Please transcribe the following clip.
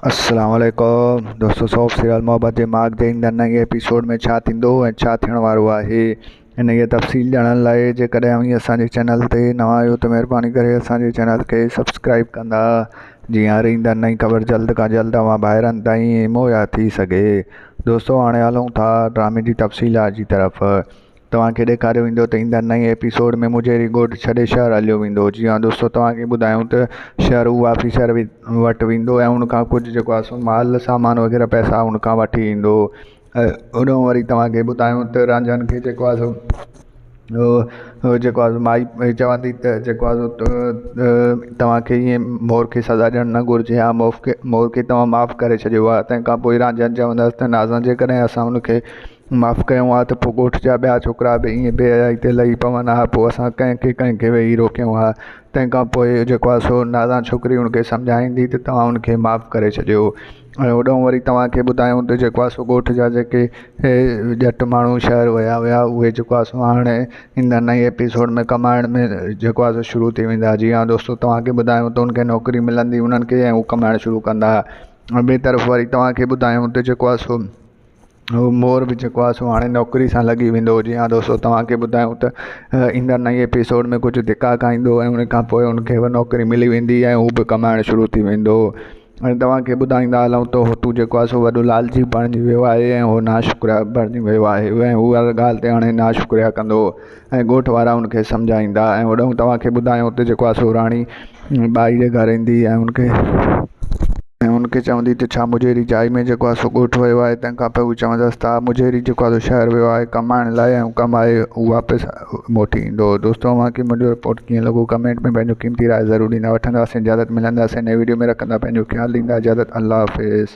अस्सलाम वालेकुम दोस्तों। सॉफ सीरियल मोहब्बत जे माग जे ईंदड़ नए एपिसोड में छा थींदो ऐं छा थियण वारो आहे, इन जी तफ़सील ॼाणण लाइ जेकॾहिं अव्हां असांजे चैनल ते नवां आहियो त महिरबानी करे असांजे चैनल खे सब्सक्राइब कंदा, जीअं हर ईंदड़ नई ख़बर जल्द खां जल्द अव्हां ॿाहिरनि ताईं मुहैया थी सघे। दोस्तों हाणे हलूं था ड्रामे जी तफ़सीलात जी तरफ़। तव्हांखे ॾेखारियो वेंदो त ईंदड़ नए एपिसोड में मुजेरी ॻोठु छॾे शहर हलियो वेंदो। जी हाँ दोस्तों, तव्हांखे ॿुधायूं त शहर उहा ऑफिसर वटि वेंदो ऐं उनखां कुझु जेको आहे सो माल सामान वग़ैरह पैसा उनखां वठी ईंदो। उॾों वरी तव्हांखे ॿुधायूं त रांझनि खे जेको आहे सो जेको आहे माई चवंदी त जेको आहे तव्हांखे ईअं मोर खे सज़ा ॾियणु न घुरिजे, हा मोर खे तव्हां माफ़ु करे छॾियो आहे। तंहिंखां पोइ रांझनि चवंदसि त नाज़ा जेकॾहिं असां उनखे माफ़ु कयूं आहे त पोइ ॻोठ जा ॿिया छोकिरा बि ईअं बेहयाई ते लही पवनि हा, पोइ असां कंहिंखे वेही रोकियूं हा। तंहिंखां पोइ जेको आहे सो नाज़ा छोकिरी उनखे सम्झाईंदी त तव्हां उनखे माफ़ु करे छॾियो। ऐं होॾों वरी तव्हांखे ॿुधायूं त जेको आहे सो ॻोठ जा जेके ॼट माण्हू शहर विया हुया उहे जेको आहे सो हाणे ईंदड़ नए एपिसोड में कमाइण में जेको आहे सो शुरू थी वेंदा। जी हाँ दोस्तों, तव्हांखे ॿुधायूं त उनखे नौकिरी मिलंदी उन्हनि खे ऐं हू कमाइणु शुरू कंदा। ॿिए तरफ़ वरी तव्हांखे ॿुधायूं त जेको आहे सो मोर बि जेको आहे सो हाणे नौकिरी सां लॻी वेंदो। जी हाँ दोस्तों, तव्हांखे ॿुधायूं त ईंदड़ नए एपिसोड में कुझु धिका खाईंदो ऐं उन खां पोइ उनखे नौकिरी मिली वेंदी ऐं हू बि कमाइणु शुरू थी वेंदो। ऐं तव्हांखे ॿुधाईंदा हलूं त हुतू जेको आहे सो वॾो लालची बणिजी वियो आहे ऐं उहो नाशुक्रिया बणिजी वियो आहे ऐं हू हर ॻाल्हि ते हाणे नाशुक्रिया कंदो ऐं ॻोठ वारा उनखे सम्झाईंदा। ऐं होॾों तव्हांखे ॿुधायूं त जेको आहे सो राणी ॿाई जे घर ईंदी ऐं उनखे चवंदी त छा मुजेरी जाइ में जेको आहे सो ॻोठु वियो आहे। तंहिंखां पोइ हू चवंदसि त मुजेरी जेको आहे सो शहर वियो आहे कमाइण लाइ ऐं कमाए हू वापसि मोटी ईंदो। दोस्तों तव्हांखे मुंहिंजो रिपोर्ट कीअं लॻो कमेंट में पंहिंजो क़ीमती राय ज़रूरु ॾींदा। वठंदासीं इजाज़त, मिलंदासीं नए वीडियो में, रखंदा पंहिंजो ख़्यालु, ॾींदा इजाज़त। अल्लाह हाफ़िज़।